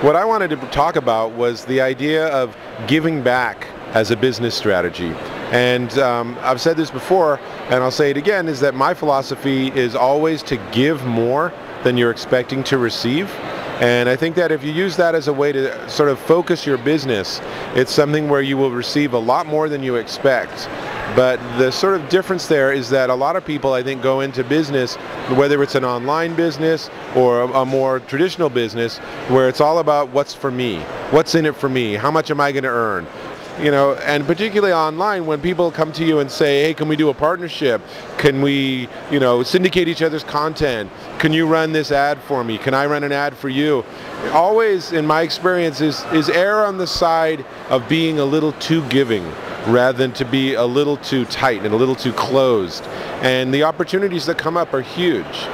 what I wanted to talk about was the idea of giving back as a business strategy. And I've said this before, and I'll say it again, is that my philosophy is always to give more than you're expecting to receive. And I think that if you use that as a way to sort of focus your business, it's something where you will receive a lot more than you expect. But the sort of difference there is that a lot of people, I think, go into business, whether it's an online business or a more traditional business, where it's all about what's for me, what's in it for me, how much am I going to earn? You know, and particularly online, when people come to you and say, hey, can we do a partnership? Can we, you know, syndicate each other's content? Can you run this ad for me? Can I run an ad for you? Always, in my experience, is err on the side of being a little too giving rather than to be a little too tight and a little too closed. And the opportunities that come up are huge.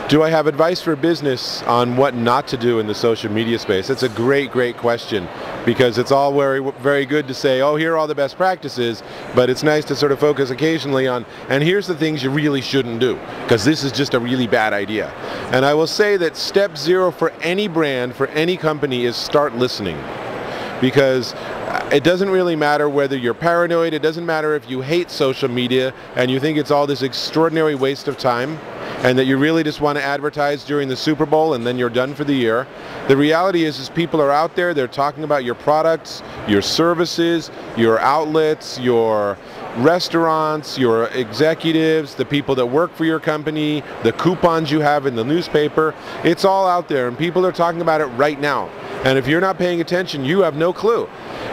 Do I have advice for business on what not to do in the social media space? That's a great, great question, because it's all very good to say, oh, here are all the best practices, but it's nice to sort of focus occasionally on, and here's the things you really shouldn't do, because this is just a really bad idea. And I will say that step zero for any brand, for any company, is start listening. Because it doesn't really matter whether you're paranoid, it doesn't matter if you hate social media and you think it's all this extraordinary waste of time, and that you really just want to advertise during the Super Bowl and then you're done for the year. The reality is people are out there, they're talking about your products, your services, your outlets, your restaurants, your executives, the people that work for your company, the coupons you have in the newspaper. It's all out there and people are talking about it right now. And if you're not paying attention, you have no clue.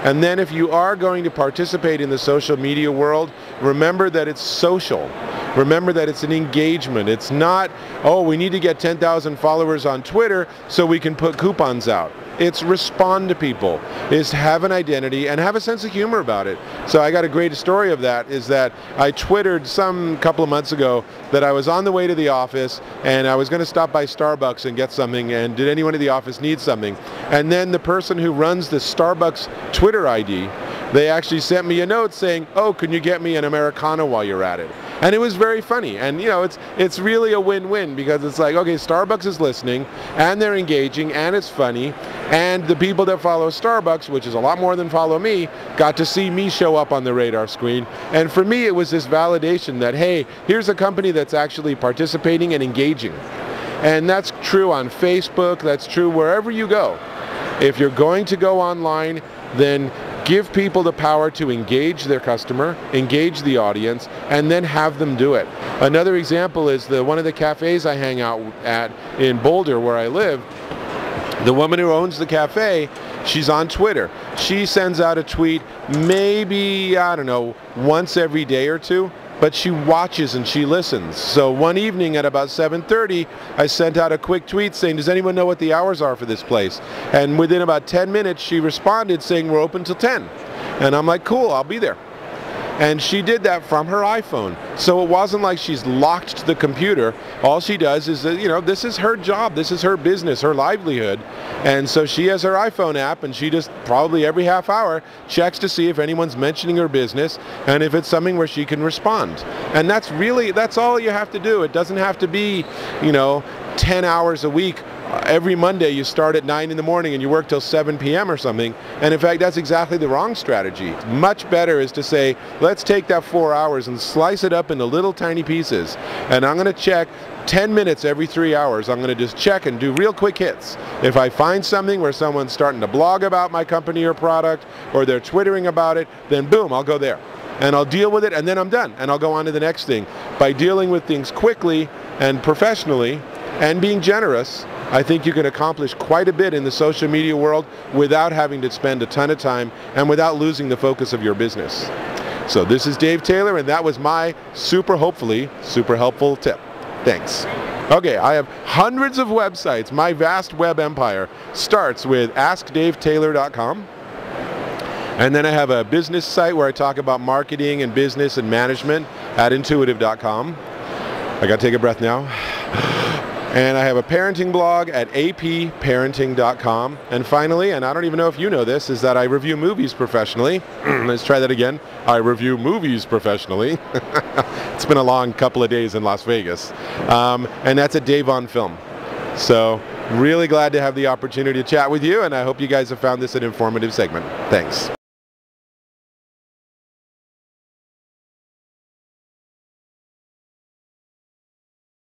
And then if you are going to participate in the social media world, remember that it's social. Remember that it's an engagement. It's not, oh, we need to get 10,000 followers on Twitter so we can put coupons out. It's respond to people. It's have an identity and have a sense of humor about it. So I got a great story of that, is that I Twittered some couple of months ago that I was on the way to the office and I was going to stop by Starbucks and get something, and did anyone in the office need something? And then the person who runs the Starbucks Twitter ID, they actually sent me a note saying, oh, can you get me an Americano while you're at it? And it was very funny. And you know, it's really a win-win, because it's like, okay, Starbucks is listening and they're engaging and it's funny, and the people that follow Starbucks, which is a lot more than follow me, got to see me show up on the radar screen. And for me, it was this validation that, hey, here's a company that's actually participating and engaging. And that's true on Facebook, that's true wherever you go. If you're going to go online, then give people the power to engage their customer, engage the audience, and then have them do it. Another example is one of the cafes I hang out at in Boulder, where I live. The woman who owns the cafe, she's on Twitter. She sends out a tweet maybe, I don't know, once every day or two, but she watches and she listens. So one evening at about 7:30, I sent out a quick tweet saying, does anyone know what the hours are for this place? And within about 10 minutes, she responded saying, we're open till 10. And I'm like, cool, I'll be there. And she did that from her iPhone. So it wasn't like she's locked to the computer. All she does is, you know, this is her job, this is her business, her livelihood. And so she has her iPhone app, and she just probably every half hour checks to see if anyone's mentioning her business and if it's something where she can respond. And that's all you have to do. It doesn't have to be, you know, 10 hours a week. Every Monday you start at 9 in the morning and you work till 7 p.m. or something. And in fact, that's exactly the wrong strategy. Much better is to say, let's take that 4 hours and slice it up into little tiny pieces. And I'm going to check 10 minutes every 3 hours. I'm going to just check and do real quick hits. If I find something where someone's starting to blog about my company or product, or they're twittering about it, then boom, I'll go there. And I'll deal with it, and then I'm done. And I'll go on to the next thing. By dealing with things quickly and professionally and being generous, I think you can accomplish quite a bit in the social media world without having to spend a ton of time and without losing the focus of your business. So this is Dave Taylor, and that was my hopefully super helpful tip. Thanks. Okay, I have hundreds of websites. My vast web empire starts with AskDaveTaylor.com. And then I have a business site where I talk about marketing and business and management at Intuitive.com. I gotta take a breath now. And I have a parenting blog at apparenting.com. And finally, and I don't even know if you know this, is that I review movies professionally. Let's try that again. I review movies professionally. It's been a long couple of days in Las Vegas. And that's at Dave on Film. So Really glad to have the opportunity to chat with you, and I hope you guys have found this an informative segment. Thanks.